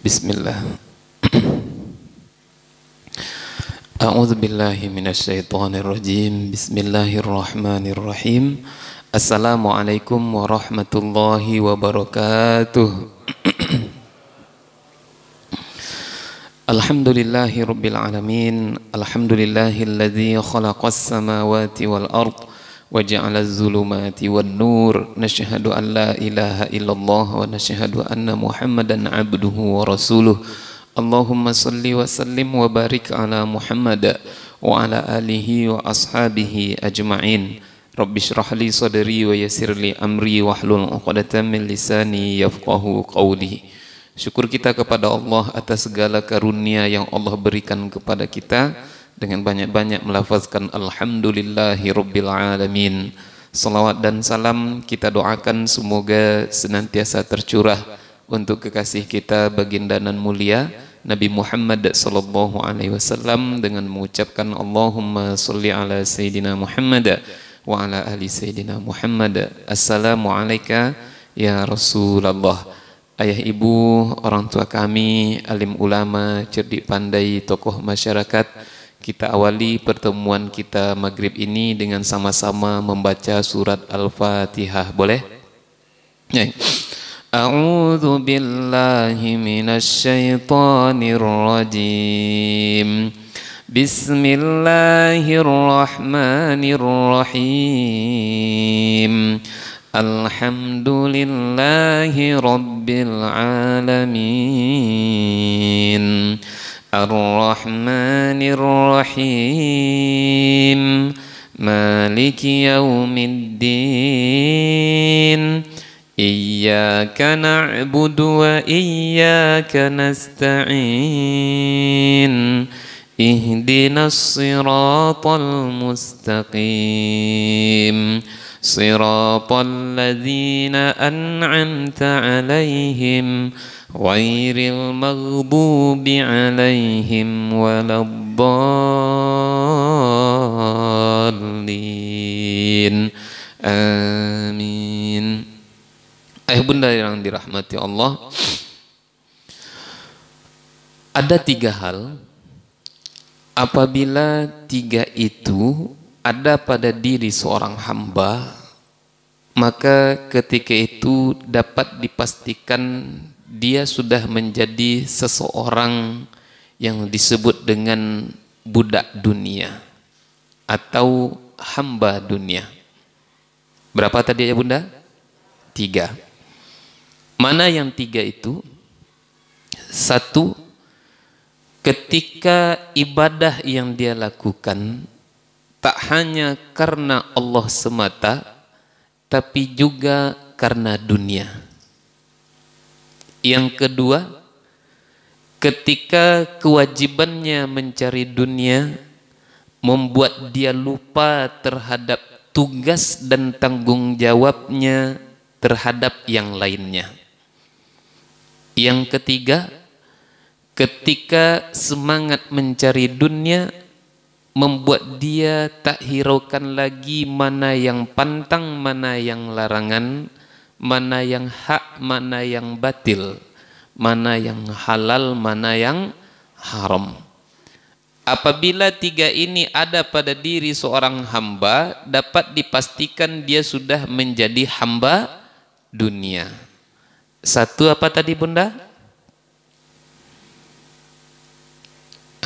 Bismillah. A'udzu billahi minasyaitonir rajim. Bismillahirrahmanirrahim. Assalamualaikum warahmatullahi wabarakatuh. Alhamdulillahi rabbil alamin. Alhamdulillahilladzi khalaqas samawati wal ard wa ja'ala az-zulumati wan nur. Nashhadu an la ilaha illallah wa nashhadu anna Muhammadan abduhu wa rasuluh. Allahumma salli wa sallim wa barik ala Muhammad wa ala alihi wa ashabihi ajma'in. Rabbi shrah li sadri wa yassir li amri wahlul 'uqdatam min lisani yafqahu qawli. Syukur kita kepada Allah atas segala karunia yang Allah berikan kepada kita dengan banyak-banyak melafazkan alhamdulillahi rabbil alamin. Salawat dan salam kita doakan semoga senantiasa tercurah untuk kekasih kita baginda nan mulia Nabi Muhammad sallallahu alaihi wasallam dengan mengucapkan Allahumma sholli ala sayyidina Muhammad wa ala ali sayyidina Muhammad. Assalamu alayka ya Rasulullah. Ayah ibu, orang tua kami, alim ulama, cerdik pandai, tokoh masyarakat, kita awali pertemuan kita maghrib ini dengan sama-sama membaca surat Al-Fatihah. Boleh? Ya. A'udzu billahi minasy syaithanir rajim. Bismillahirrahmanirrahim. Alhamdulillahi rabbil alamin. Ar-Rahmanir Rahim. Maliki yaumiddin. Iyyaka na'budu wa iyyaka nasta'in. Ihdinas siratal mustaqim. Siratal ladzina an'amta 'alaihim ghairil maghdubi 'alaihim waladdallin. Amin. Ayah bunda yang dirahmati Allah, ada tiga hal apabila tiga itu ada pada diri seorang hamba, maka ketika itu dapat dipastikan dia sudah menjadi seseorang yang disebut dengan budak dunia atau hamba dunia. Berapa tadi ya bunda? Tiga. Mana yang tiga itu? Satu, ketika ibadah yang dia lakukan tak hanya karena Allah semata, tapi juga karena dunia. Yang kedua, ketika kewajibannya mencari dunia membuat dia lupa terhadap tugas dan tanggung jawabnya terhadap yang lainnya. Yang ketiga, ketika semangat mencari dunia membuat dia tak hiraukan lagi mana yang pantang, mana yang larangan, mana yang hak, mana yang batil, mana yang halal, mana yang haram. Apabila tiga ini ada pada diri seorang hamba, dapat dipastikan dia sudah menjadi hamba dunia. Satu apa tadi bunda?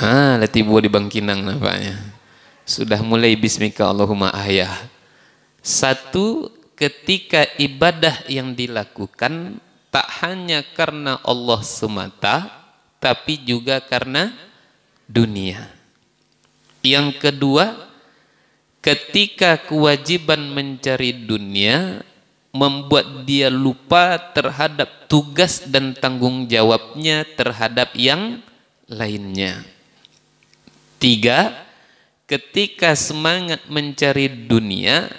Lati buah di Bangkinang nampaknya. Sudah mulai bismika Allahumma ahyah. Satu, ketika ibadah yang dilakukan tak hanya karena Allah semata, tapi juga karena dunia. Yang kedua, ketika kewajiban mencari dunia membuat dia lupa terhadap tugas dan tanggung jawabnya terhadap yang lainnya. Tiga, ketika semangat mencari dunia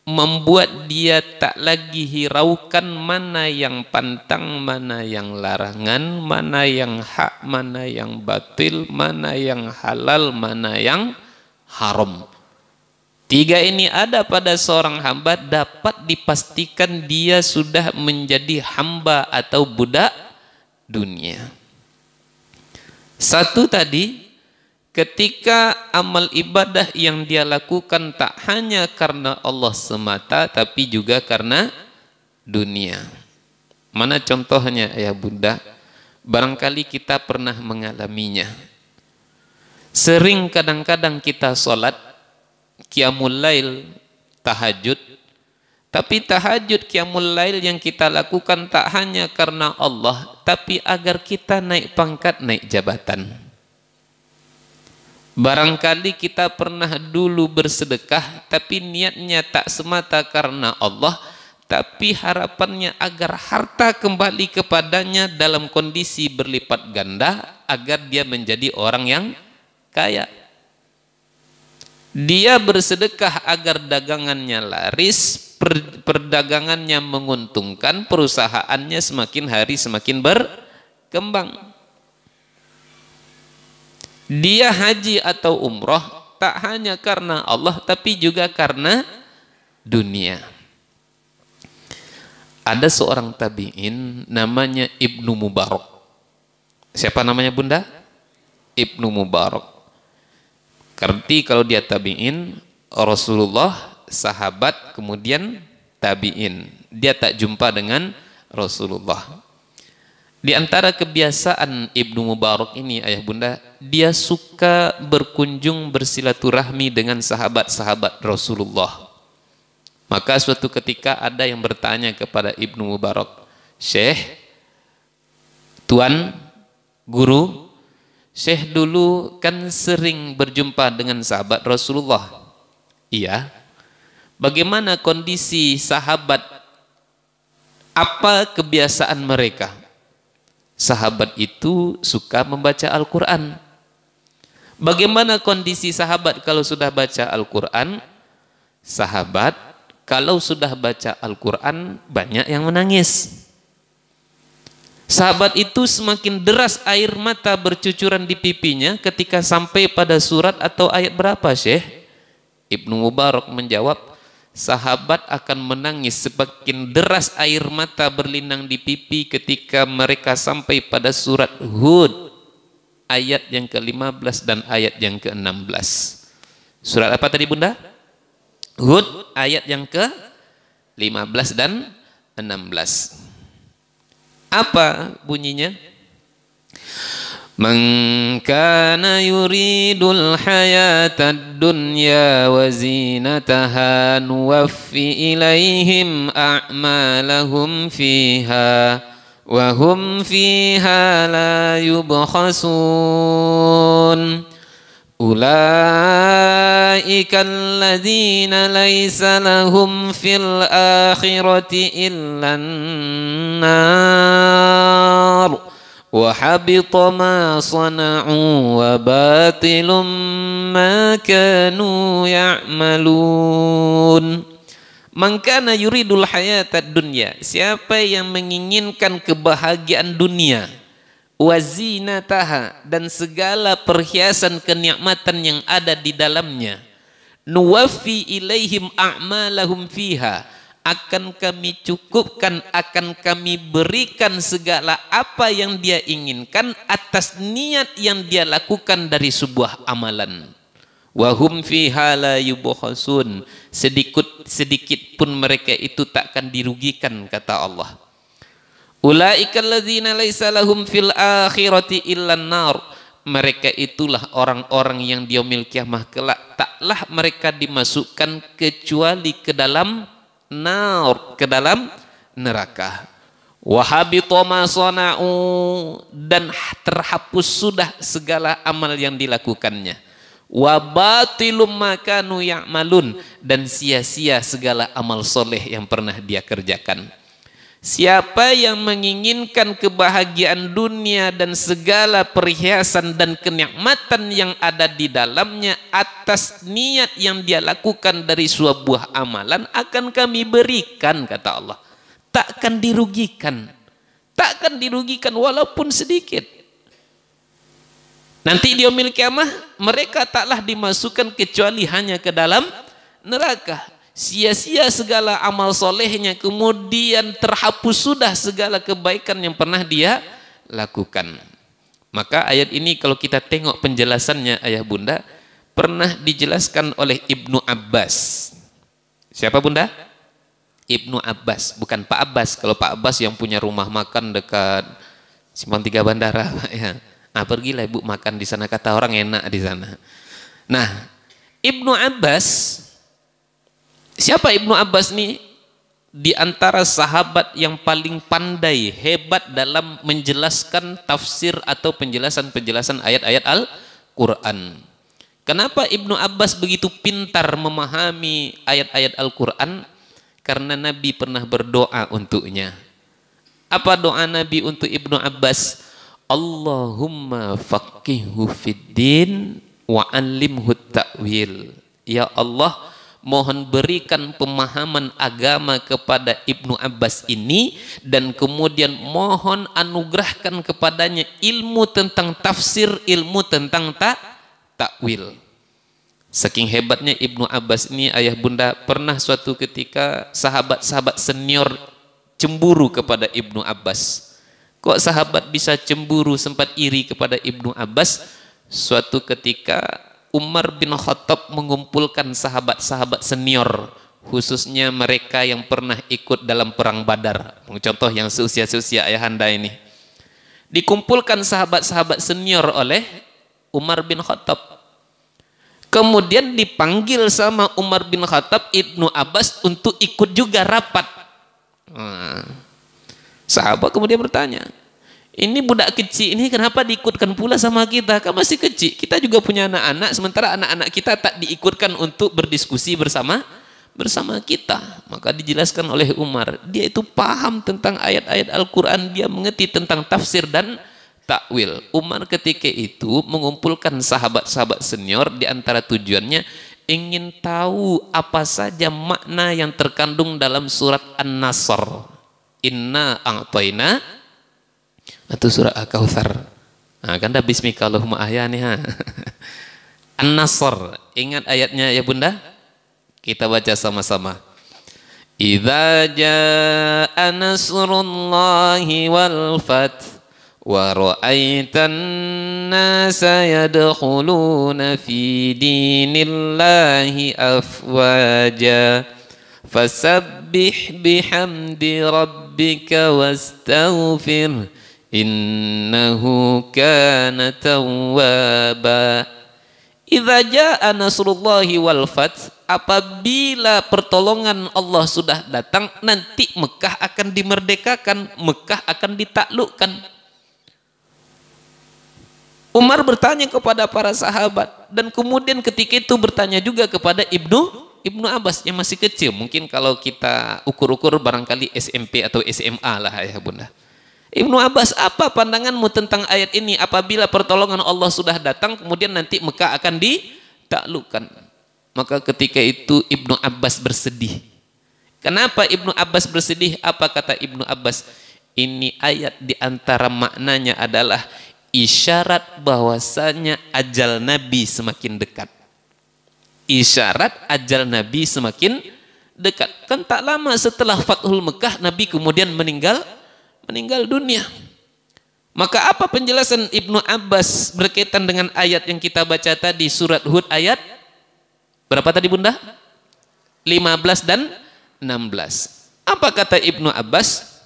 membuat dia tak lagi hiraukan mana yang pantang, mana yang larangan, mana yang hak, mana yang batil, mana yang halal, mana yang haram. Tiga ini ada pada seorang hamba, dapat dipastikan dia sudah menjadi hamba atau budak dunia. Satu tadi, ketika amal ibadah yang dia lakukan tak hanya karena Allah semata, tapi juga karena dunia. Mana contohnya ayah bunda? Barangkali kita pernah mengalaminya. Sering kadang-kadang kita sholat qiyamul lail, tahajud, tapi tahajud qiyamul lail yang kita lakukan tak hanya karena Allah, tapi agar kita naik pangkat, naik jabatan. Barangkali kita pernah dulu bersedekah, tapi niatnya tak semata karena Allah, tapi harapannya agar harta kembali kepadanya dalam kondisi berlipat ganda, agar dia menjadi orang yang kaya. Dia bersedekah agar dagangannya laris, perdagangannya menguntungkan, perusahaannya semakin hari semakin berkembang. Dia haji atau umroh tak hanya karena Allah, tapi juga karena dunia. Ada seorang tabi'in namanya Ibnu Mubarak. Siapa namanya bunda? Ibnu Mubarak. Karena kalau dia tabi'in, Rasulullah, sahabat, kemudian tabi'in. Dia tak jumpa dengan Rasulullah. Di antara kebiasaan Ibnu Mubarak ini ayah bunda, dia suka berkunjung bersilaturahmi dengan sahabat-sahabat Rasulullah. Maka suatu ketika ada yang bertanya kepada Ibnu Mubarak, Syekh, Tuan, Guru, Syekh dulu kan sering berjumpa dengan sahabat Rasulullah. Iya. Bagaimana kondisi sahabat? Apa kebiasaan mereka? Sahabat itu suka membaca Al-Quran. Bagaimana kondisi sahabat kalau sudah baca Al-Quran? Sahabat kalau sudah baca Al-Quran banyak yang menangis. Sahabat itu semakin deras air mata bercucuran di pipinya ketika sampai pada surat atau ayat berapa, Syekh? Ibnu Mubarak menjawab, sahabat akan menangis semakin deras air mata berlinang di pipi ketika mereka sampai pada surat Hud ayat yang ke-15 dan ayat yang ke-16. Surat apa tadi bunda? Hud ayat yang ke-15 dan 16. Apa bunyinya? Man kana yuridul hayatad dunya wa zinataha nuwaffi ilaihim a'malahum fiha wa hum fiha la yubkhasun. Ulaika alladzina laysa lahum fil akhirati illan nar wa habita ma sana'u wa batilum ma kanu ya'malun. Man kana yuridul hayatad dunya, siapa yang menginginkan kebahagiaan dunia, wazinataha, dan segala perhiasan kenikmatan yang ada di dalamnya, nuwaffi ilaihim a'malahum fiha, akan kami cukupkan, akan kami berikan segala apa yang dia inginkan atas niat yang dia lakukan dari sebuah amalan. Wahum fiha la yubkhasun, sedikit pun mereka itu takkan dirugikan, kata Allah. Ulaika alladzina laisa lahum fil akhirati illan nar, mereka itulah orang-orang yang di yaumil kiamah kelak taklah mereka dimasukkan kecuali ke dalam nar, ke dalam neraka. Wa habita ma sana'u, dan terhapus sudah segala amal yang dilakukannya. Wa batilum ma kanu ya'malun, dan sia-sia segala amal soleh yang pernah dia kerjakan. Siapa yang menginginkan kebahagiaan dunia dan segala perhiasan dan kenikmatan yang ada di dalamnya atas niat yang dia lakukan dari sebuah amalan, akan kami berikan, kata Allah. Takkan dirugikan. Takkan dirugikan walaupun sedikit. Nanti di yaumil kiamah mereka taklah dimasukkan kecuali hanya ke dalam neraka. Sia-sia segala amal solehnya, kemudian terhapus sudah segala kebaikan yang pernah dia lakukan. Maka ayat ini kalau kita tengok penjelasannya ayah bunda, pernah dijelaskan oleh Ibnu Abbas. Siapa bunda? Ibnu Abbas, bukan Pak Abbas. Kalau Pak Abbas yang punya rumah makan dekat Simpang 3 Bandara, ya. Nah, pergilah ibu makan di sana, kata orang enak di sana. Nah, Ibnu Abbas, siapa Ibnu Abbas nih? Di antara sahabat yang paling pandai, hebat dalam menjelaskan tafsir atau penjelasan-penjelasan ayat-ayat Al-Quran. Kenapa Ibnu Abbas begitu pintar memahami ayat-ayat Al-Quran? Karena Nabi pernah berdoa untuknya. Apa doa Nabi untuk Ibnu Abbas? Allahumma faqihhu fiddin wa alimhu ta'wil. Ya Allah, mohon berikan pemahaman agama kepada Ibnu Abbas ini, dan kemudian mohon anugerahkan kepadanya ilmu tentang tafsir, ilmu tentang takwil. Saking hebatnya Ibnu Abbas ini ayah bunda, pernah suatu ketika sahabat-sahabat senior cemburu kepada Ibnu Abbas. Kok sahabat bisa cemburu, sempat iri kepada Ibnu Abbas? Suatu ketika Umar bin Khattab mengumpulkan sahabat-sahabat senior, khususnya mereka yang pernah ikut dalam perang Badar. Contoh yang seusia-seusia ayahanda ini. Dikumpulkan sahabat-sahabat senior oleh Umar bin Khattab. Kemudian dipanggil sama Umar bin Khattab Ibnu Abbas untuk ikut juga rapat. Sahabat kemudian bertanya, ini budak kecil ini kenapa diikutkan pula sama kita? Kan masih kecil, kita juga punya anak-anak, sementara anak-anak kita tak diikutkan untuk berdiskusi bersama kita. Maka dijelaskan oleh Umar, dia itu paham tentang ayat-ayat Al-Quran, dia mengerti tentang tafsir dan takwil. Umar ketika itu mengumpulkan sahabat-sahabat senior, di antara tujuannya ingin tahu apa saja makna yang terkandung dalam surat An-Nasr. Inna a'tayna, atau surah Al-Kautsar. Nah, kan dah bismika Allahumma ahya nih, ha. An-Nasr, ingat ayatnya ya bunda? Kita baca sama-sama. Idza jaa nasrullahi wal fath wa ra'aitan nasa yadkhuluna fi dinillahi afwaja fasabbih bihamdi rabbika wastaghfir innahu kana tawwaba. Idza jaa nasrullahi wal fath, apabila pertolongan Allah sudah datang, nanti Mekah akan dimerdekakan, Mekah akan ditaklukkan. Umar bertanya kepada para sahabat, dan kemudian ketika itu bertanya juga kepada Ibnu Abbas yang masih kecil. Mungkin kalau kita ukur-ukur barangkali SMP atau SMA lah ya bunda. Ibnu Abbas, apa pandanganmu tentang ayat ini? Apabila pertolongan Allah sudah datang, kemudian nanti Mekah akan ditaklukkan. Maka ketika itu Ibnu Abbas bersedih. Kenapa Ibnu Abbas bersedih? Apa kata Ibnu Abbas? Ini ayat diantara maknanya adalah isyarat bahwasanya ajal Nabi semakin dekat. Isyarat ajal Nabi semakin dekat. Kan tak lama setelah Fathul Mekah, Nabi kemudian meninggal dunia. Maka apa penjelasan Ibnu Abbas berkaitan dengan ayat yang kita baca tadi, surat Hud ayat berapa tadi bunda? 15 dan 16. Apa kata Ibnu Abbas?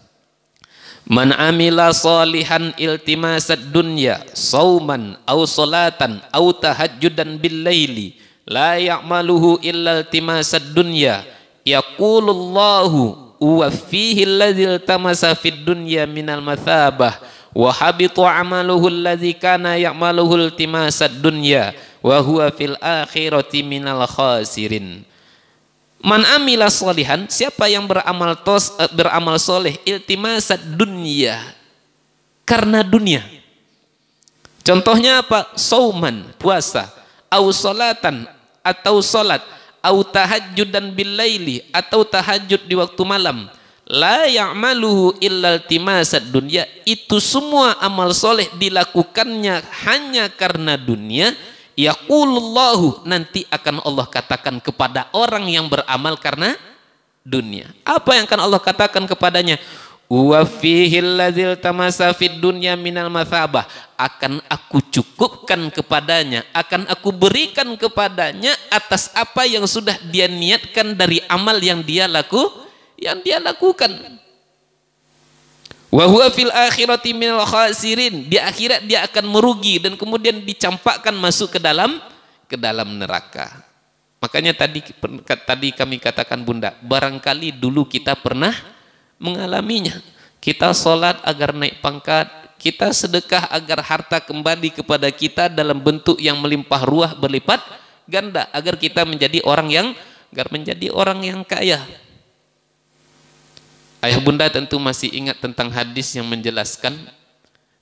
Man amila salihan iltimasad dunya sauman au salatan au tahajjudan bil laili la ya'maluhu illa iltimasad dunya yaqulullahu wa fihi alladhi iltamasa fid dunya minal mathabah wa habitu amaluhu alladhi kana ya'maluhu iltimasad dunya wa huwa fil akhirati minal khasirin. Man amila solihan, siapa yang beramal soleh iltimasat dunia, karena dunia. Contohnya apa? Sauman, puasa, au solatan, atau solat, au tahajjudan bil laili, atau tahajud di waktu malam. La ya'maluhu illa iltimasat dunia. Itu semua amal soleh dilakukannya hanya karena dunia. Yaqulullahu, nanti akan Allah katakan kepada orang yang beramal karena dunia. Apa yang akan Allah katakan kepadanya? Wa fihi alladzil tamasa fid dunya minal mathabah, akan aku cukupkan kepadanya, akan aku berikan kepadanya atas apa yang sudah dia niatkan dari amal yang dia lakukan. Wa huwa fil akhirati minal khasirin, di akhirat dia akan merugi dan kemudian dicampakkan masuk ke dalam neraka. Makanya tadi kami katakan Bunda, barangkali dulu kita pernah mengalaminya. Kita sholat agar naik pangkat, kita sedekah agar harta kembali kepada kita dalam bentuk yang melimpah ruah berlipat ganda, agar kita menjadi orang yang kaya. Ayah Bunda tentu masih ingat tentang hadis yang menjelaskan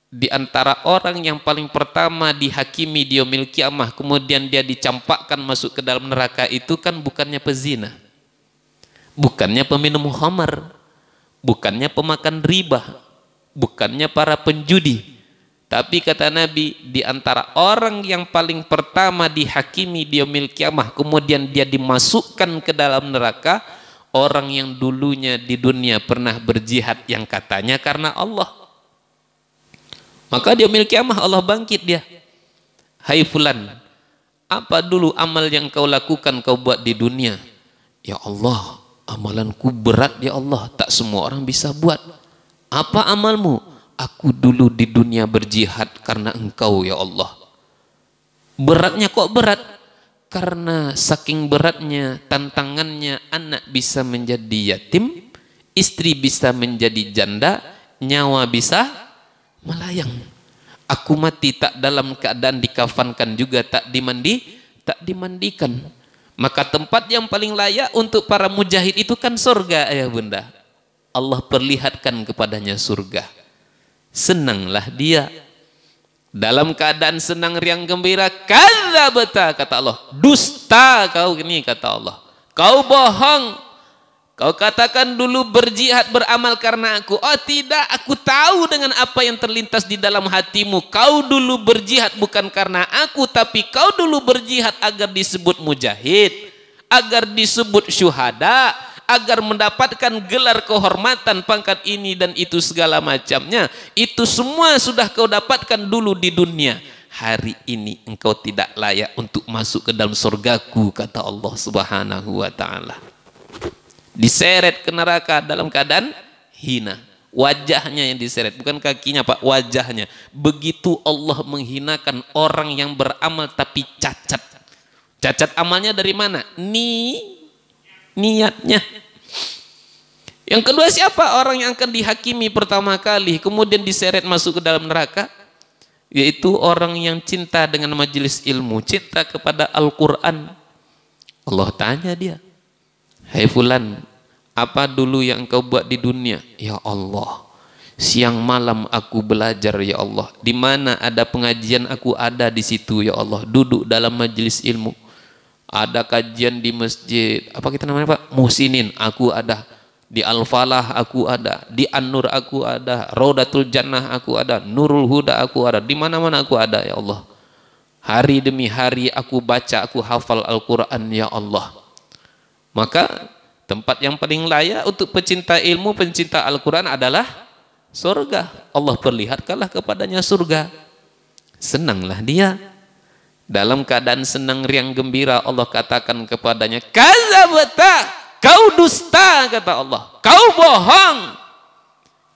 di antara orang yang paling pertama dihakimi di yaumil kiamah kemudian dia dicampakkan masuk ke dalam neraka itu kan bukannya pezina, bukannya peminum khamar, bukannya pemakan riba, bukannya para penjudi, tapi kata Nabi, di antara orang yang paling pertama dihakimi di yaumil kiamah kemudian dia dimasukkan ke dalam neraka, orang yang dulunya di dunia pernah berjihad yang katanya karena Allah. Maka di yaumil kiamah Allah bangkit dia. Hai fulan, apa dulu amal yang kau lakukan, kau buat di dunia? Ya Allah, amalanku berat ya Allah, tak semua orang bisa buat. Apa amalmu? Aku dulu di dunia berjihad karena engkau ya Allah. Beratnya kok berat? Karena saking beratnya tantangannya, anak bisa menjadi yatim, istri bisa menjadi janda, nyawa bisa melayang. Aku mati tak dalam keadaan dikafankan juga, tak dimandikan. Maka tempat yang paling layak untuk para mujahid itu kan surga, ayah bunda. Allah perlihatkan kepadanya surga. Senanglah dia. Dalam keadaan senang riang gembira, kadzabta, kata Allah. Dusta kau ini, kata Allah. Kau bohong. Kau katakan dulu berjihad beramal karena aku. Oh tidak, aku tahu dengan apa yang terlintas di dalam hatimu. Kau dulu berjihad bukan karena aku, tapi kau dulu berjihad agar disebut mujahid, agar disebut syuhada, agar mendapatkan gelar kehormatan, pangkat ini dan itu segala macamnya. Itu semua sudah kau dapatkan dulu di dunia. Hari ini engkau tidak layak untuk masuk ke dalam surgaku, kata Allah Subhanahu wa ta'ala. Diseret ke neraka dalam keadaan hina. Wajahnya yang diseret, bukan kakinya Pak, wajahnya. Begitu Allah menghinakan orang yang beramal tapi cacat. Cacat amalnya dari mana? Niatnya. Yang kedua, siapa orang yang akan dihakimi pertama kali kemudian diseret masuk ke dalam neraka? Yaitu orang yang cinta dengan majelis ilmu, cinta kepada Al-Quran. Allah tanya dia, hai fulan, apa dulu yang engkau buat di dunia? Ya Allah, siang malam aku belajar ya Allah. Di mana ada pengajian aku ada di situ ya Allah. Duduk dalam majelis ilmu. Ada kajian di masjid, apa kita namanya Pak? Muhsinin, aku ada. Di Al-Falah aku ada. Di An-Nur aku ada. Raudatul Jannah aku ada. Nurul Huda aku ada. Di mana-mana aku ada ya Allah. Hari demi hari aku baca, aku hafal Al-Quran ya Allah. Maka tempat yang paling layak untuk pecinta ilmu, pencinta Al-Quran adalah surga. Allah perlihatkanlah kepadanya surga. Senanglah dia. Dalam keadaan senang riang gembira, Allah katakan kepadanya, kadzabta, kau dusta, kata Allah. Kau bohong.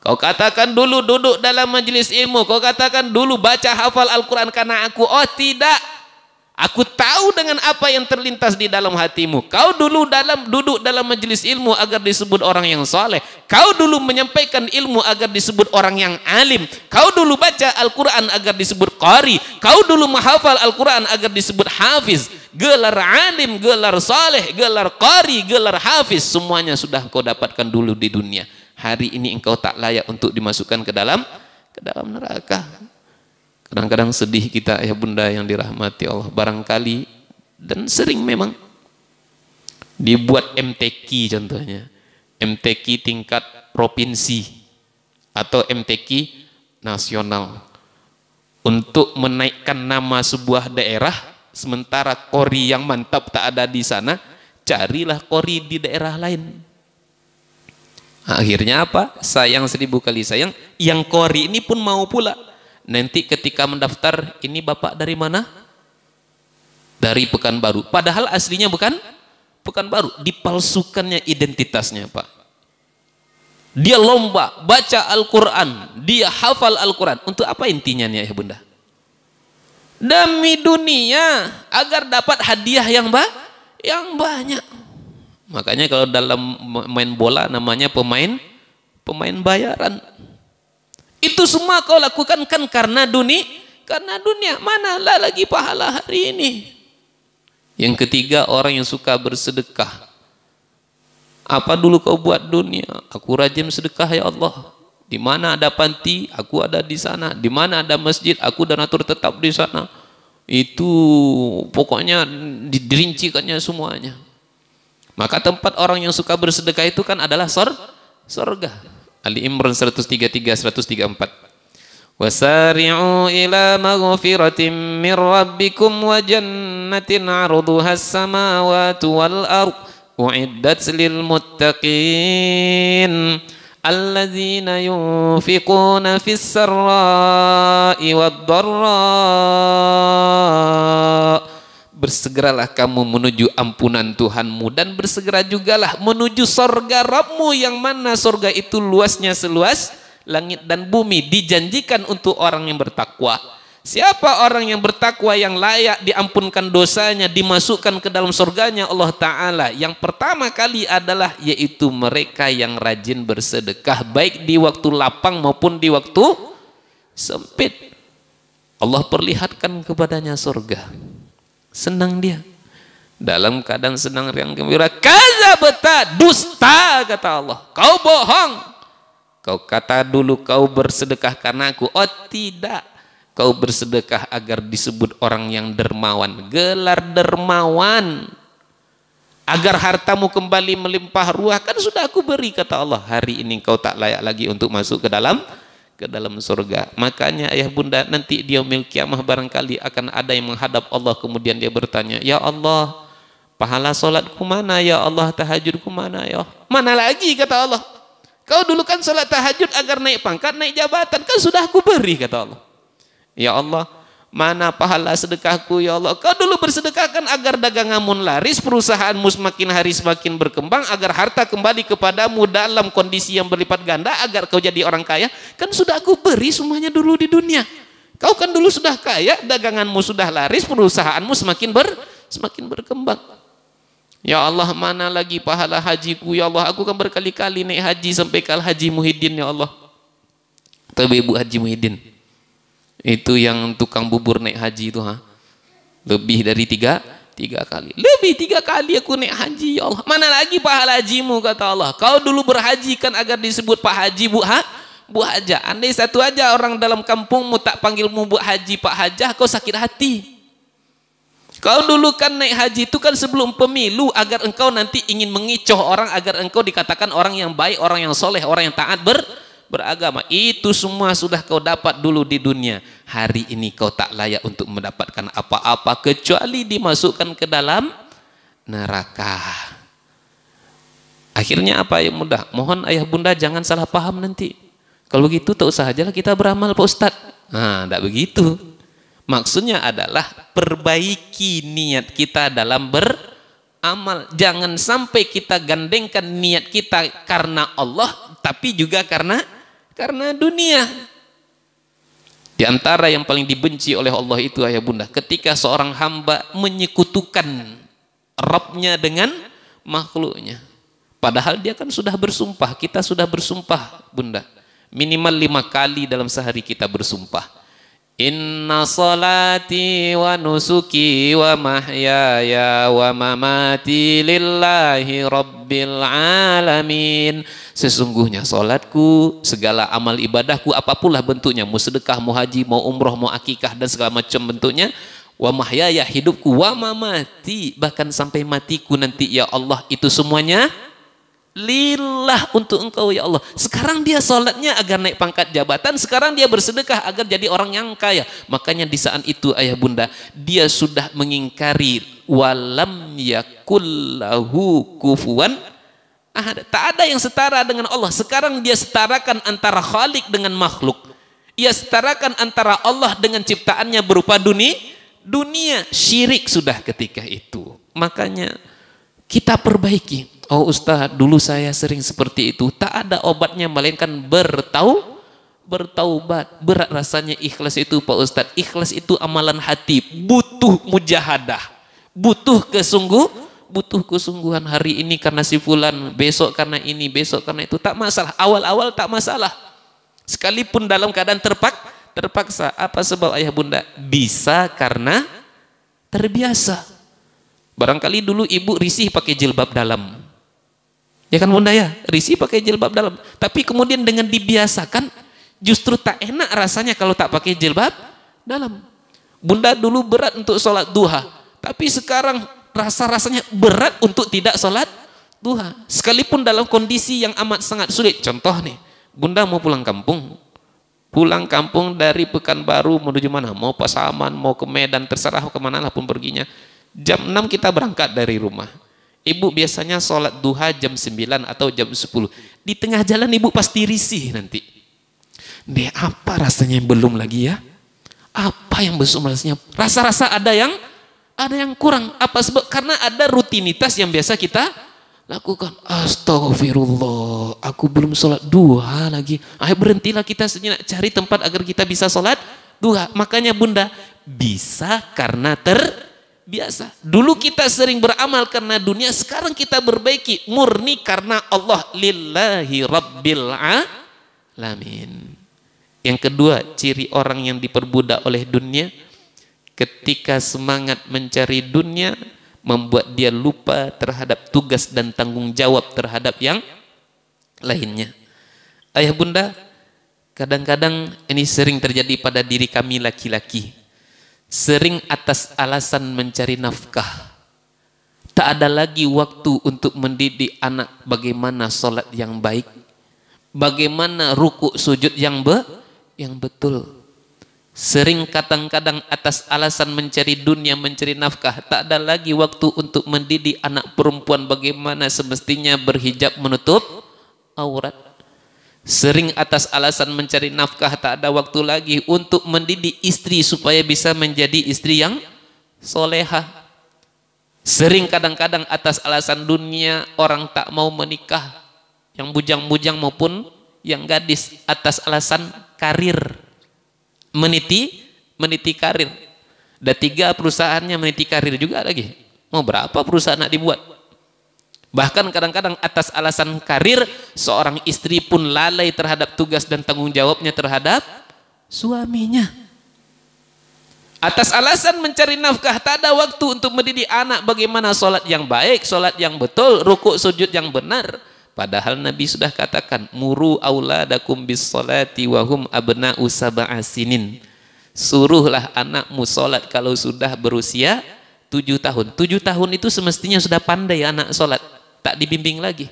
Kau katakan dulu duduk dalam majelis ilmu, kau katakan dulu baca hafal Al-Quran karena aku. Oh tidak, aku tahu dengan apa yang terlintas di dalam hatimu. Kau dulu duduk dalam majelis ilmu agar disebut orang yang soleh. Kau dulu menyampaikan ilmu agar disebut orang yang alim. Kau dulu baca Al-Quran agar disebut qari. Kau dulu menghafal Al-Quran agar disebut hafiz. Gelar alim, gelar soleh, gelar qari, gelar hafiz, semuanya sudah kau dapatkan dulu di dunia. Hari ini engkau tak layak untuk dimasukkan ke dalam neraka. Kadang-kadang sedih kita ya bunda yang dirahmati Allah, barangkali dan sering memang dibuat MTQ contohnya, MTQ tingkat provinsi atau MTQ nasional untuk menaikkan nama sebuah daerah, sementara qori yang mantap tak ada di sana, carilah qori di daerah lain. Akhirnya apa? Sayang 1000 kali sayang. Yang kori ini pun mau pula. Nanti ketika mendaftar, ini bapak dari mana? Dari Pekanbaru. Padahal aslinya bukan Pekanbaru. Dipalsukannya identitasnya, Pak. Dia lomba baca Al-Quran, dia hafal Al-Quran. Untuk apa intinya nih, ya Bunda? Demi dunia, agar dapat hadiah yang banyak. Makanya kalau dalam main bola namanya pemain bayaran. Itu semua kau lakukan kan karena dunia. Manalah lagi pahala hari ini. Yang ketiga, orang yang suka bersedekah. Apa dulu kau buat dunia? Aku rajin sedekah ya Allah. Di mana ada panti, aku ada di sana. Di mana ada masjid, aku donatur tetap di sana. Itu pokoknya dirincikannya semuanya. Maka tempat orang yang suka bersedekah itu kan adalah sorga. Ali Imran 133 134. Wasari'u ila maghfiratin min rabbikum wa jannatin 'arduha as-samawati wal ardh u'iddat lil muttaqin alladzina yunfiquna fis sarra'i wad dharra. Bersegeralah kamu menuju ampunan Tuhanmu dan bersegera jugalah menuju sorga Rabbmu, yang mana sorga itu luasnya seluas langit dan bumi, dijanjikan untuk orang yang bertakwa. Siapa orang yang bertakwa yang layak diampunkan dosanya, dimasukkan ke dalam surganya Allah Ta'ala? Yang pertama kali adalah yaitu mereka yang rajin bersedekah, baik di waktu lapang maupun di waktu sempit. Allah perlihatkan kepadanya surga. Senang dia. Dalam keadaan senang riang gembira. Kadzabta, dusta kata Allah. Kau bohong. Kau kata dulu kau bersedekah karena aku. Oh tidak. Kau bersedekah agar disebut orang yang dermawan. Gelar dermawan. Agar hartamu kembali melimpah ruah. Kan sudah aku beri kata Allah. Hari ini kau tak layak lagi untuk masuk ke dalam surga. Makanya ayah bunda, nanti di yaumil kiamah barangkali akan ada yang menghadap Allah. Kemudian dia bertanya, ya Allah, pahala solatku mana? Ya Allah, tahajudku mana? Ya mana lagi kata Allah. Kau dulu kan solat tahajud agar naik pangkat, naik jabatan. Kan sudah aku beri kata Allah. Ya Allah, mana pahala sedekahku ya Allah? Kau dulu bersedekahkan agar daganganmu laris, perusahaanmu semakin hari semakin berkembang, agar harta kembali kepadamu dalam kondisi yang berlipat ganda, agar kau jadi orang kaya. Kan sudah aku beri semuanya dulu di dunia. Kau kan dulu sudah kaya, daganganmu sudah laris, perusahaanmu semakin berkembang. Ya Allah, mana lagi pahala hajiku ya Allah? Aku kan berkali-kali naik haji sampai ke Al-Haji Muhyiddin ya Allah. Tapi Ibu Haji Muhyiddin itu yang tukang bubur naik haji itu, lebih dari tiga kali. Lebih 3 kali aku naik haji ya Allah. Mana lagi pahala hajimu kata Allah. Kau dulu berhaji kan agar disebut Pak Haji, Bu Haja. Andai satu aja orang dalam kampungmu tak panggilmu Bu Haji, Pak Hajah, kau sakit hati. Kau dulu kan naik haji itu kan sebelum pemilu, agar engkau nanti ingin mengicoh orang, agar engkau dikatakan orang yang baik, orang yang soleh, orang yang taat beragama. Itu semua sudah kau dapat dulu di dunia. Hari ini kau tak layak untuk mendapatkan apa-apa kecuali dimasukkan ke dalam neraka. Akhirnya apa ya mudah? Mohon ayah bunda jangan salah paham nanti. Kalau gitu tak usah aja lah kita beramal Pak Ustadz. Tidak begitu. Maksudnya adalah perbaiki niat kita dalam beramal. Jangan sampai kita gandengkan niat kita karena Allah, tapi juga karena dunia. Di antara yang paling dibenci oleh Allah itu ayah bunda, ketika seorang hamba menyekutukan Rabbnya dengan makhluknya. Padahal dia kan sudah bersumpah. Kita sudah bersumpah bunda, minimal 5 kali dalam sehari kita bersumpah. Inna salati wa nusuki wa mahyaya wa mamati lillahi rabbil alamin. Sesungguhnya salatku, segala amal ibadahku, apapun lah bentuknya, mau sedekah, mau haji, mau umroh, mau akikah dan segala macam bentuknya, wa mahyaya hidupku, wa mamati bahkan sampai matiku nanti ya Allah, itu semuanya lillah untuk engkau ya Allah. Sekarang dia sholatnya agar naik pangkat jabatan, sekarang dia bersedekah agar jadi orang yang kaya. Makanya di saat itu ayah bunda, dia sudah mengingkari walam yakullahu kufuwan Tak ada yang setara dengan Allah. Sekarang dia setarakan antara Khalik dengan makhluk. Ia setarakan antara Allah dengan ciptaannya berupa dunia. Syirik sudah ketika itu. Makanya kita perbaiki. Oh Ustaz, dulu saya sering seperti itu. Tak ada obatnya melainkan bertaubat. Berat rasanya ikhlas itu Pak Ustadz. Ikhlas itu amalan hati, butuh mujahadah, butuh kesungguhan. Hari ini karena si fulan, besok karena ini, besok karena itu. Tak masalah, awal-awal tak masalah, sekalipun dalam keadaan terpaksa. Apa sebab ayah bunda? Bisa karena terbiasa. Barangkali dulu ibu risih pakai jilbab dalam, ya kan bunda ya, risih pakai jilbab dalam, tapi kemudian dengan dibiasakan justru tak enak rasanya kalau tak pakai jilbab dalam. Bunda dulu berat untuk sholat duha, tapi sekarang rasanya berat untuk tidak sholat duha, sekalipun dalam kondisi yang amat sangat sulit. Contoh nih, bunda mau pulang kampung dari Pekanbaru menuju mana, mau Pasaman, mau ke Medan, terserah kemana lah pun perginya. Jam 6 kita berangkat dari rumah. Ibu biasanya sholat duha jam 9 atau jam 10. Di tengah jalan ibu pasti risih nanti. Dia apa rasanya yang belum lagi ya? Apa yang besok rasanya? Rasa-rasa ada yang kurang. Apa sebab? Karena ada rutinitas yang biasa kita lakukan. Astagfirullah, aku belum sholat duha lagi. Ayo berhentilah kita sejenak, cari tempat agar kita bisa sholat duha. Makanya bunda, bisa karena terbiasa. Dulu kita sering beramal karena dunia, sekarang kita berbaiki murni karena Allah. Lillahi rabbil alamin. Yang kedua, ciri orang yang diperbudak oleh dunia, ketika semangat mencari dunia membuat dia lupa terhadap tugas dan tanggung jawab terhadap yang lainnya. Ayah bunda, kadang-kadang ini sering terjadi pada diri kami laki-laki. Sering atas alasan mencari nafkah, tak ada lagi waktu untuk mendidik anak bagaimana sholat yang baik, bagaimana ruku sujud yang betul. Sering kadang-kadang atas alasan mencari dunia, mencari nafkah, tak ada lagi waktu untuk mendidik anak perempuan bagaimana semestinya berhijab menutup aurat. Sering atas alasan mencari nafkah, tak ada waktu lagi untuk mendidik istri supaya bisa menjadi istri yang solehah. Sering kadang-kadang atas alasan dunia orang tak mau menikah, yang bujang-bujang maupun yang gadis, atas alasan karir, meniti karir. Ada 3 perusahaannya meniti karir juga lagi. Mau berapa perusahaan nak dibuat? Bahkan kadang-kadang atas alasan karir, seorang istri pun lalai terhadap tugas dan tanggung jawabnya terhadap suaminya. Atas alasan mencari nafkah, tak ada waktu untuk mendidik anak bagaimana sholat yang baik, sholat yang betul, rukuk sujud yang benar. Padahal Nabi sudah katakan, muru auladakum bis sholati wahum abna'u sab'a sinin. Suruhlah anakmu sholat kalau sudah berusia 7 tahun. 7 tahun itu semestinya sudah pandai anak sholat, tak dibimbing lagi.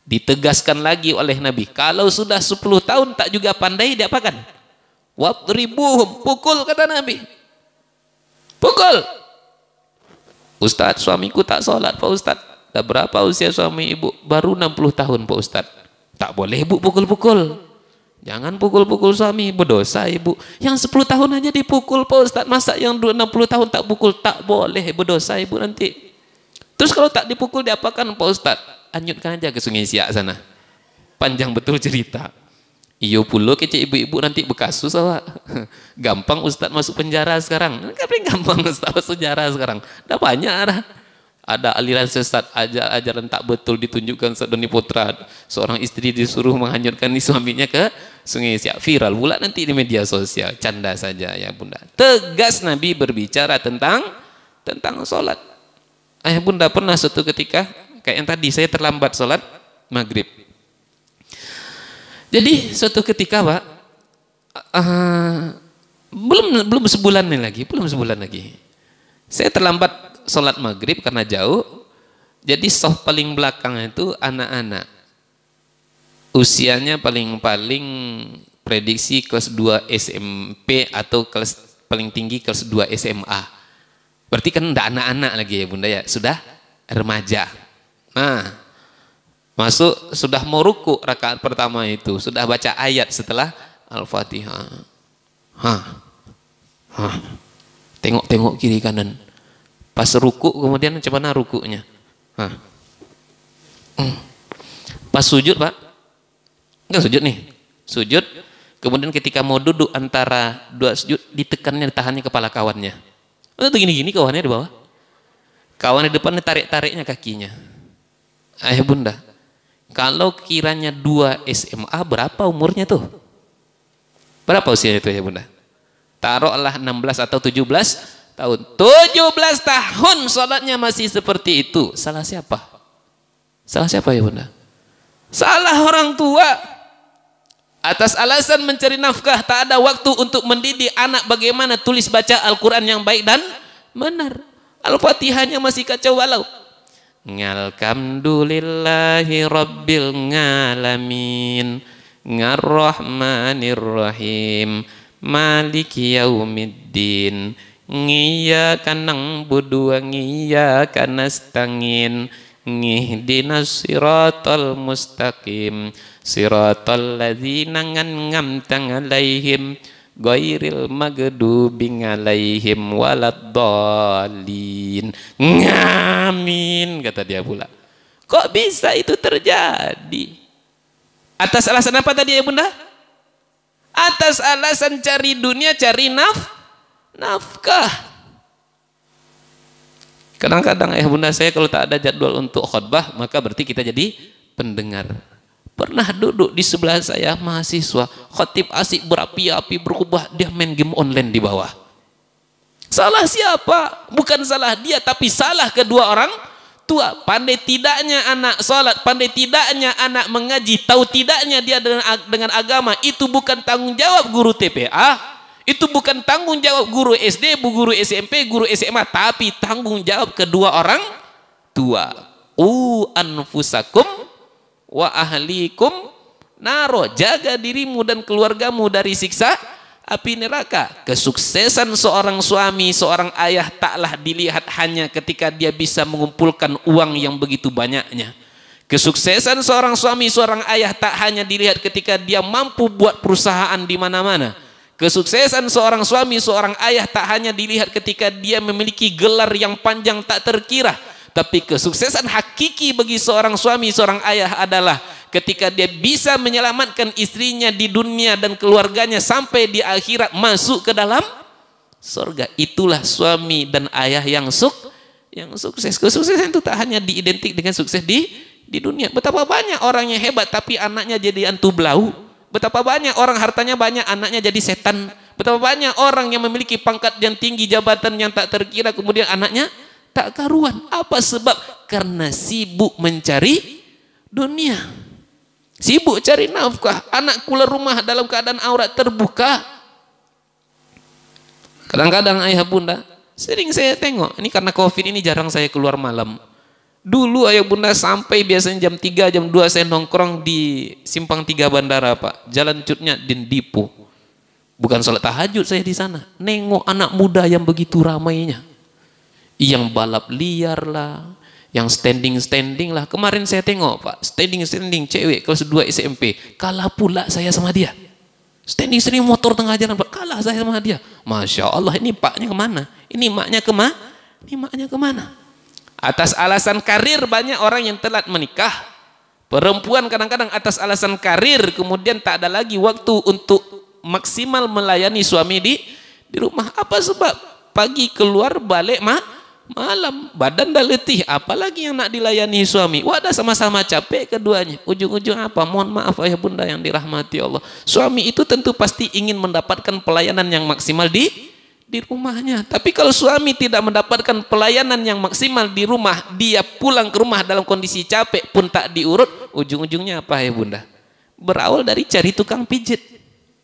Ditegaskan lagi oleh Nabi, kalau sudah 10 tahun tak juga pandai, diapakan? Wadribuhum, pukul, kata Nabi. Pukul. Ustadz, suamiku tak sholat Pak Ustadz. Dah berapa usia suami ibu? Baru 60 tahun Pak Ustadz. Tak boleh ibu pukul-pukul. Jangan pukul-pukul suami, berdosa ibu. Yang 10 tahun aja dipukul Pak Ustadz. Masa yang 60 tahun tak pukul? Tak boleh, berdosa ibu nanti. Terus kalau tak dipukul diapakan Pak Ustadz? Anyutkan aja ke Sungai Siak sana. Panjang betul cerita. Iyo pula kecil ibu-ibu nanti berkasus awak. Gampang Ustadz masuk penjara sekarang. Kan gampang Ustadz masuk penjara sekarang. Dah banyak dah. Ada aliran sesat, ajaran tak betul ditunjukkan Doni Putra. Seorang istri disuruh menghanyutkan suaminya ke Sungai Siak. Viral pula nanti di media sosial. Canda saja ya bunda. Tegas Nabi berbicara tentang sholat. Ayah bunda pernah suatu ketika, kayak yang tadi saya terlambat sholat maghrib. Jadi suatu ketika Pak, belum sebulan lagi. Saya terlambat sholat maghrib karena jauh. Jadi soft paling belakang itu anak-anak. Usianya paling prediksi kelas 2 SMP atau kelas paling tinggi kelas 2 SMA. Berarti kan enggak anak-anak lagi ya bunda ya, sudah remaja. Nah, Masuk sudah mau ruku rakaat pertama itu, sudah baca ayat setelah Al-Fatihah. Tengok-tengok kiri kanan. Pas ruku kemudian macam mana rukunya? Pas sujud, Pak. Enggak sujud nih. Sujud, kemudian ketika mau duduk antara dua sujud, ditekannya, ditahannya kepala kawannya. Itu gini-gini kawannya di bawah. Kawan di depan tarik-tariknya kakinya. Ayah bunda, kalau kiranya 2 SMA, berapa umurnya tuh? Berapa usianya itu ya bunda? Taruhlah 16 atau 17 tahun. 17 tahun sholatnya masih seperti itu. Salah siapa? Salah siapa ya bunda? Salah orang tua. Atas alasan mencari nafkah, tak ada waktu untuk mendidik anak bagaimana tulis baca Al-Quran yang baik dan benar. Al-Fatihahnya masih kacau balau. Alhamdulillahi Rabbil Alamin, Ar-Rahmanir-Rahim, Maliki Yaumiddin, Iyyaka na'budu wa iyyaka nasta'in, Ihdinas siratal mustaqim, siratal ladzina an'amta 'alaihim ghairil maghdubi 'alaihim waladdallin. Amin, kata dia pula. Kok bisa itu terjadi? Atas alasan apa tadi ya bunda? Atas alasan cari dunia, cari nafkah. Kadang-kadang ayah bunda saya kalau tak ada jadwal untuk khutbah, maka berarti kita jadi pendengar. Pernah duduk di sebelah saya mahasiswa, khatib asik berapi-api berkhutbah, dia main game online di bawah. Salah siapa? Bukan salah dia, tapi salah kedua orang tua. Pandai tidaknya anak sholat, pandai tidaknya anak mengaji, tahu tidaknya dia dengan agama, itu bukan tanggung jawab guru TPA. Itu bukan tanggung jawab guru SD, guru SMP, guru SMA, tapi tanggung jawab kedua orang tua. Anfusakum wa ahlikum naro, jaga dirimu dan keluargamu dari siksa api neraka. Kesuksesan seorang suami, seorang ayah taklah dilihat hanya ketika dia bisa mengumpulkan uang yang begitu banyaknya. Kesuksesan seorang suami, seorang ayah tak hanya dilihat ketika dia mampu buat perusahaan di mana-mana. Kesuksesan seorang suami, seorang ayah tak hanya dilihat ketika dia memiliki gelar yang panjang tak terkira, tapi kesuksesan hakiki bagi seorang suami, seorang ayah adalah ketika dia bisa menyelamatkan istrinya di dunia dan keluarganya sampai di akhirat masuk ke dalam surga. Itulah suami dan ayah yang sukses. Kesuksesan itu tak hanya diidentik dengan sukses di dunia. Betapa banyak orang yang hebat tapi anaknya jadi antu belau. Betapa banyak orang hartanya banyak, anaknya jadi setan. Betapa banyak orang yang memiliki pangkat yang tinggi, jabatan yang tak terkira, kemudian anaknya tak karuan. Apa sebab? Karena sibuk mencari dunia. Sibuk cari nafkah. Anak keluar rumah dalam keadaan aurat terbuka. Kadang-kadang ayah bunda, sering saya tengok, ini karena COVID ini jarang saya keluar malam. Dulu ayah bunda sampai biasanya jam 3, jam 2 saya nongkrong di Simpang 3 Bandara Pak. Jalan Cutnya Dindipu. Bukan sholat tahajud saya di sana. Nengok anak muda yang begitu ramainya. Yang balap liar lah. Yang standing lah. Kemarin saya tengok Pak. Standing cewek kelas 2 SMP. Kalah pula saya sama dia. Standing motor tengah jalan Pak. Kalah saya sama dia. Masya Allah, ini paknya kemana? Ini maknya kemana? Atas alasan karir banyak orang yang telat menikah. Perempuan kadang-kadang atas alasan karir kemudian tak ada lagi waktu untuk maksimal melayani suami di rumah. Apa sebab? Pagi keluar balik malam, badan dah letih, apalagi yang nak dilayani suami. Wadah sama-sama capek keduanya. Ujung-ujung apa? Mohon maaf ayah bunda yang dirahmati Allah. Suami itu tentu pasti ingin mendapatkan pelayanan yang maksimal di rumahnya. Tapi kalau suami tidak mendapatkan pelayanan yang maksimal di rumah, dia pulang ke rumah dalam kondisi capek pun tak diurut, ujung-ujungnya apa ya bunda? Berawal dari cari tukang pijit,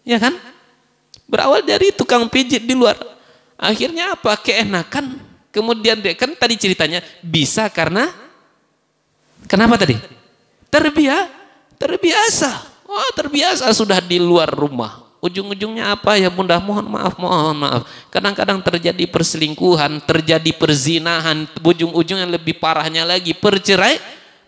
ya kan? Berawal dari tukang pijit di luar. Akhirnya apa? Keenakan. Kemudian dia kan tadi ceritanya bisa karena kenapa tadi? Terbiasa. Wah, terbiasa sudah di luar rumah. Ujung-ujungnya apa ya bunda? Mohon maaf. Kadang-kadang terjadi perselingkuhan, terjadi perzinahan, ujung-ujungnya lebih parahnya lagi perceraian.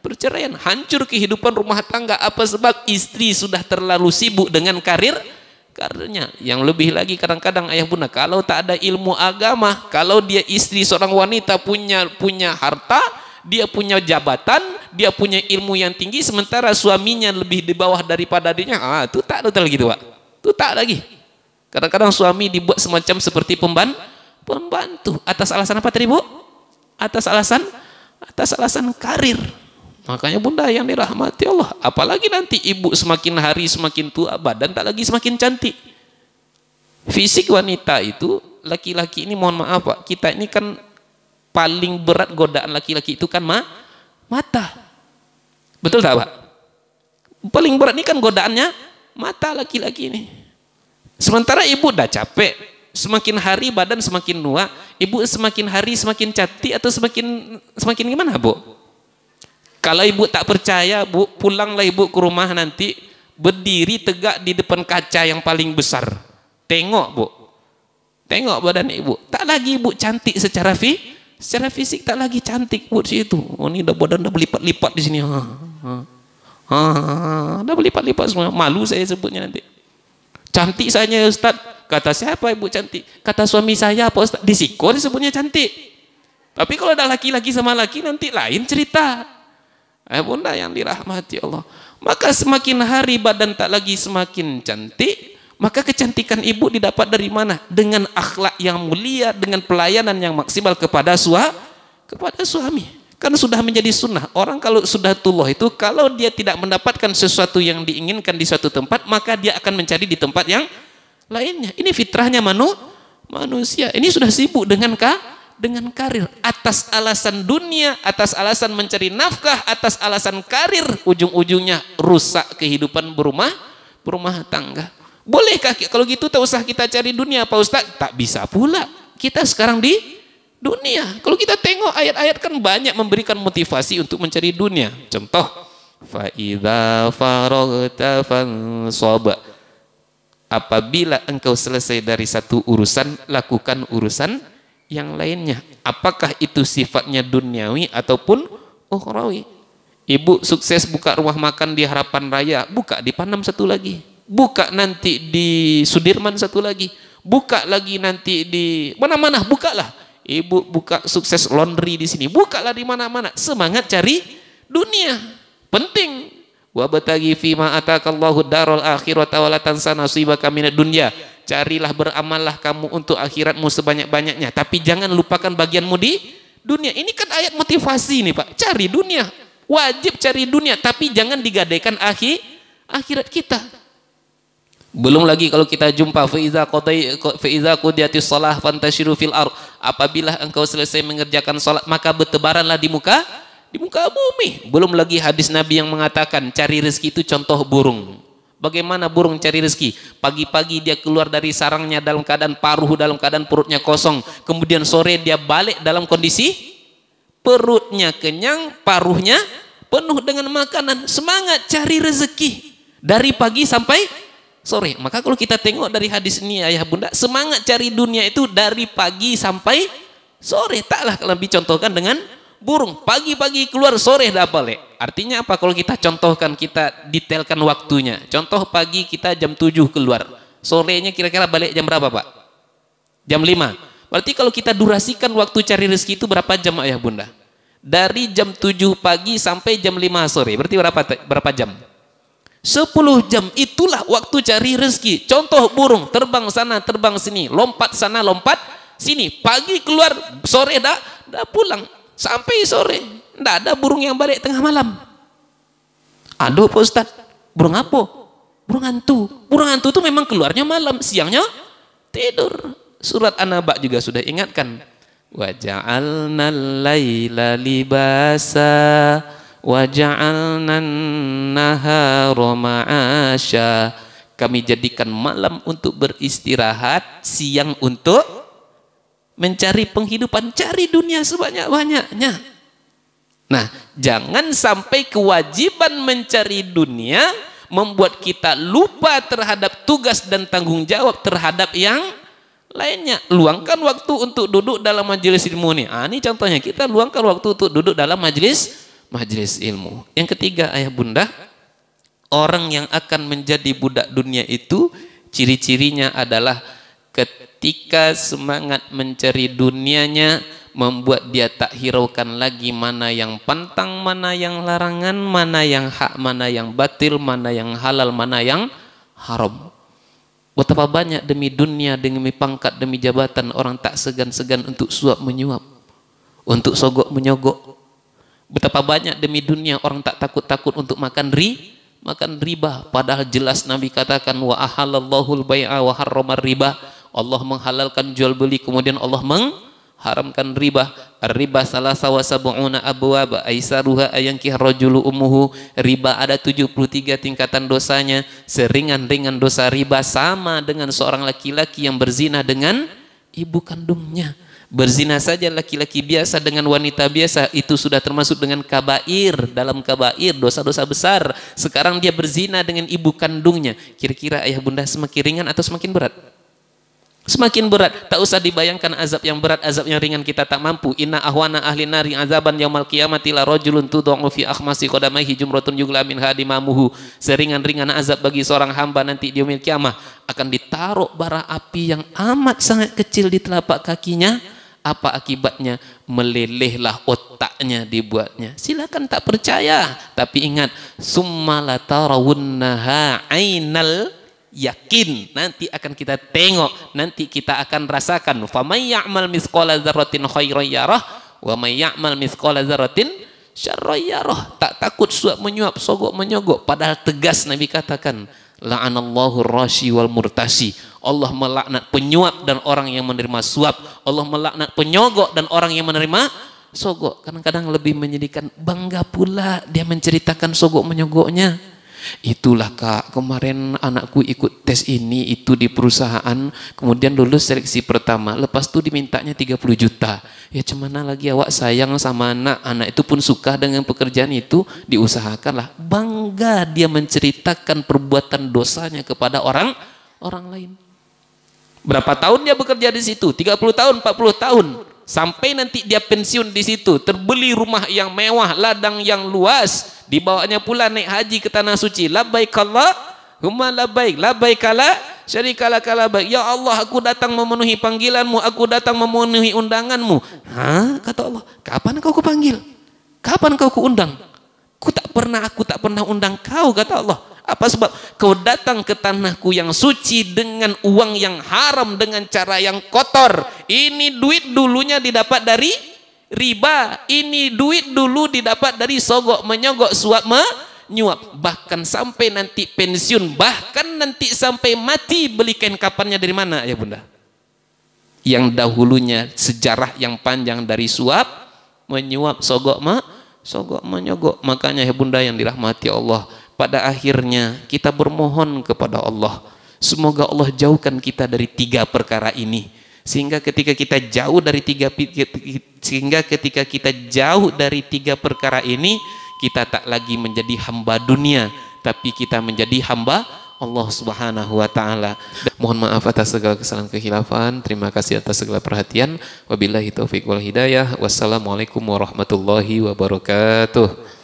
perceraian, hancur kehidupan rumah tangga. Apa sebab? Istri sudah terlalu sibuk dengan karirnya. Yang lebih lagi kadang-kadang ayah bunda, kalau tak ada ilmu agama, kalau dia istri seorang wanita punya harta, dia punya jabatan, dia punya ilmu yang tinggi, sementara suaminya lebih di bawah daripada dirinya, itu tak ada lagi tuh, Pak. Itu tak lagi. Kadang-kadang suami dibuat semacam seperti pembantu. Atas alasan apa tadi, Bu? Atas alasan karir. Makanya bunda yang dirahmati Allah, apalagi nanti ibu semakin hari semakin tua, badan tak lagi semakin cantik. Fisik wanita itu, laki-laki ini mohon maaf Pak, kita ini kan paling berat godaan laki-laki itu kan mata. Betul tak Pak? Paling berat ini kan godaannya mata laki-laki ini. Sementara ibu dah capek, semakin hari badan semakin tua, ibu semakin hari semakin cantik atau semakin gimana Bu? Kalau ibu tak percaya, Bu, pulanglah ibu ke rumah nanti, berdiri tegak di depan kaca yang paling besar. Tengok, Bu. Tengok badan ibu. Tak lagi ibu cantik secara fisik, tak lagi cantik Bu di situ. Oh, ini badan dah berlipat-lipat di sini. Dah berlipat-lipat semua. Malu saya sebutnya nanti. Cantik saja Ustaz. Kata siapa ibu cantik? Kata suami saya apa Ustaz? Disiko disebutnya cantik. Tapi kalau ada laki-laki sama laki nanti lain cerita. Bunda yang dirahmati Allah, maka semakin hari badan tak lagi semakin cantik, maka kecantikan ibu didapat dari mana? Dengan akhlak yang mulia, dengan pelayanan yang maksimal kepada suami. Kan sudah menjadi sunnah. Orang kalau sudah tullah itu, kalau dia tidak mendapatkan sesuatu yang diinginkan di suatu tempat, maka dia akan mencari di tempat yang lainnya. Ini fitrahnya manusia. Ini sudah sibuk dengan karir, atas alasan dunia, atas alasan mencari nafkah, atas alasan karir, ujung-ujungnya rusak kehidupan berumah tangga. Bolehkah kalau gitu tak usah kita cari dunia Pak Ustaz? Tak bisa pula. Kita sekarang di dunia. Kalau kita tengok ayat-ayat kan banyak memberikan motivasi untuk mencari dunia. Contoh, fa idza faraghta fansab. Apabila engkau selesai dari satu urusan, lakukan urusan yang lainnya. Apakah itu sifatnya duniawi ataupun ukhrawi? Ibu sukses buka rumah makan di Harapan Raya, buka di Panam satu lagi, buka nanti di Sudirman satu lagi, buka lagi nanti di mana-mana, bukalah. Ibu buka sukses laundry di sini, bukalah di mana-mana. Semangat cari dunia, penting. Wa batagi fima atakallahu darul akhirata wa la tansa nasibaka minad dunya. Carilah, beramallah kamu untuk akhiratmu sebanyak-banyaknya, tapi jangan lupakan bagianmu di dunia. Ini kan ayat motivasi nih Pak. Cari dunia, wajib cari dunia, tapi jangan digadaikan akhirat kita. Belum lagi kalau kita jumpa fa iza qudiyatis shalah fantashiru fil ardh. Apabila engkau selesai mengerjakan salat, maka bertebaranlah di muka bumi. Belum lagi hadis Nabi yang mengatakan cari rezeki itu contoh burung. Bagaimana burung cari rezeki? Pagi-pagi dia keluar dari sarangnya dalam keadaan paruh, dalam keadaan perutnya kosong. Kemudian sore dia balik dalam kondisi perutnya kenyang, paruhnya penuh dengan makanan. Semangat cari rezeki dari pagi sampai sore. Maka kalau kita tengok dari hadis ini ayah bunda, semangat cari dunia itu dari pagi sampai sore. Taklah lebih contohkan dengan burung, pagi-pagi keluar, sore dah balik. Artinya apa? Kalau kita contohkan, kita detailkan waktunya. Contoh pagi kita jam 7 keluar, sorenya kira-kira balik jam berapa Pak? Jam 5. Berarti kalau kita durasikan waktu cari rezeki itu berapa jam ayah bunda? Dari jam 7 pagi sampai jam 5 sore, berarti berapa jam? 10 jam. Itulah waktu cari rezeki. Contoh burung, terbang sana, terbang sini, lompat sana, lompat sini. Pagi keluar, sore dah pulang. Sampai sore, tidak ada burung yang balik tengah malam. Aduh Pak Ustaz, burung apa? Burung hantu. Burung hantu itu memang keluarnya malam, siangnya tidur. Surat An-Naba juga sudah ingatkan. Wa ja'alna al-laila libasa wa ja'alna an-nahara ma'asya. Kami jadikan malam untuk beristirahat, siang untuk mencari penghidupan, cari dunia sebanyak-banyaknya. Nah, jangan sampai kewajiban mencari dunia membuat kita lupa terhadap tugas dan tanggung jawab terhadap yang lainnya. Luangkan waktu untuk duduk dalam majelis ilmu nih. Ini contohnya, kita luangkan waktu untuk duduk dalam majelis majelis ilmu. Yang ketiga ayah bunda, orang yang akan menjadi budak dunia itu ciri-cirinya adalah ketika semangat mencari dunianya membuat dia tak hiraukan lagi mana yang pantang, mana yang larangan, mana yang hak, mana yang batil, mana yang halal, mana yang haram. Betapa banyak demi dunia, demi pangkat, demi jabatan orang tak segan-segan untuk suap menyuap, untuk sogok menyogok. Betapa banyak demi dunia orang tak takut-takut untuk makan riba, padahal jelas Nabi katakan wa ahallallahu al-bai'a wa harramar riba. Allah menghalalkan jual beli, kemudian Allah mengharamkan riba. Riba salasa wa sab'una abwab aisaruha ayankih rajulu ummuhu. Riba ada 73 tingkatan dosanya. Seringan-ringan dosa riba sama dengan seorang laki-laki yang berzina dengan ibu kandungnya. Berzina saja laki-laki biasa dengan wanita biasa itu sudah termasuk dengan kabair, dalam kabair, dosa-dosa besar. Sekarang dia berzina dengan ibu kandungnya. Kira-kira ayah bunda semakin ringan atau semakin berat? Semakin berat. Tak usah dibayangkan azab yang berat, azab yang ringan kita tak mampu. Inna ahwana ahli nari azaban yaumal qiyamati la rajulun tud'u fi akhmasi qadamaihi jumratun yugla min hadimamuhu. Seringan-ringan azab bagi seorang hamba nanti di yaumil kiamah akan ditaruh bara api yang amat sangat kecil di telapak kakinya. Apa akibatnya? Melelehlah otaknya dibuatnya. Silakan tak percaya, tapi ingat, summa la tarawunnaha ainal yakin. Nanti akan kita tengok, nanti kita akan rasakan. Famay ya'mal mithqala dzarratin khairan yarah wa may ya'mal mithqala dzarratin syarran yarah. Tak takut suap menyuap, sogok menyogok, padahal tegas Nabi katakan, la'anallahu rashi wal murtashi. Allah melaknat penyuap dan orang yang menerima suap. Allah melaknat penyogok dan orang yang menerima sogok. Kadang-kadang lebih menyedihkan, bangga pula dia menceritakan sogok menyogoknya. Itulah kak, kemarin anakku ikut tes ini itu di perusahaan, kemudian lulus seleksi pertama, lepas itu dimintanya 30 juta. Ya cemana lagi awak sayang sama anak itu pun suka dengan pekerjaan itu, diusahakanlah. Bangga dia menceritakan perbuatan dosanya kepada orang lain. Berapa tahun dia bekerja di situ? 30 tahun, 40 tahun. Sampai nanti dia pensiun di situ, terbeli rumah yang mewah, ladang yang luas, dibawanya pula naik haji ke tanah suci. Labbaik Allahumma labbaik, labbaik la syarika lak labbaik. Ya Allah, aku datang memenuhi panggilanmu, aku datang memenuhi undanganmu. Hah? Kata Allah, kapan kau kupanggil? Kapan kau kuundang? Aku tak pernah undang kau, kata Allah. Apa sebab? Kau datang ke tanahku yang suci dengan uang yang haram, dengan cara yang kotor. Ini duit dulunya didapat dari riba. Ini duit dulu didapat dari sogok menyogok, suap menyuap. Bahkan sampai nanti pensiun, bahkan nanti sampai mati, beli kain kapannya dari mana ya bunda? Yang dahulunya sejarah yang panjang dari suap menyuap, sogok menyogok. Makanya ya bunda yang dirahmati Allah, pada akhirnya kita bermohon kepada Allah, semoga Allah jauhkan kita dari 3 perkara ini, sehingga ketika kita jauh dari 3 perkara ini, kita tak lagi menjadi hamba dunia, tapi kita menjadi hamba Allah Subhanahu wa taala. Mohon maaf atas segala kesalahan kekhilafan. Terima kasih atas segala perhatian. Wabillahi taufiq wal hidayah. Wassalamualaikum warahmatullahi wabarakatuh.